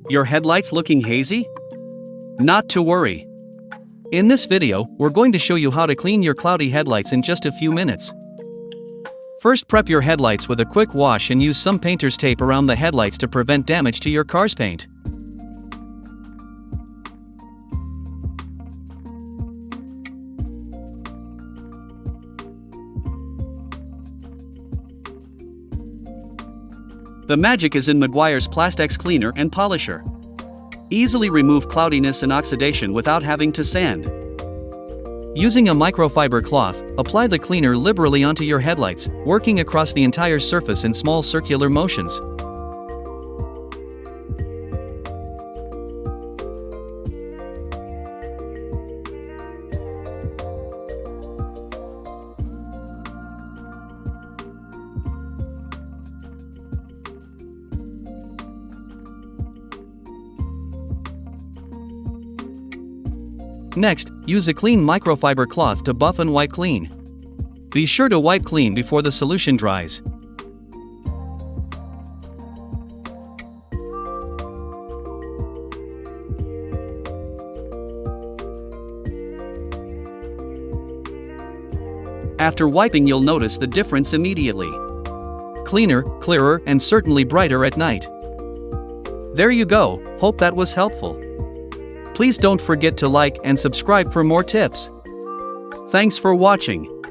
Your headlights looking hazy? Not to worry. In this video, we're going to show you how to clean your cloudy headlights in just a few minutes. First, prep your headlights with a quick wash and use some painter's tape around the headlights to prevent damage to your car's paint. The magic is in Meguiar's Plastex cleaner and polisher. Easily remove cloudiness and oxidation without having to sand. Using a microfiber cloth, apply the cleaner liberally onto your headlights, working across the entire surface in small circular motions. Next, use a clean microfiber cloth to buff and wipe clean. Be sure to wipe clean before the solution dries. After wiping, you'll notice the difference immediately. Cleaner, clearer, and certainly brighter at night. There you go, hope that was helpful. Please don't forget to like and subscribe for more tips. Thanks for watching.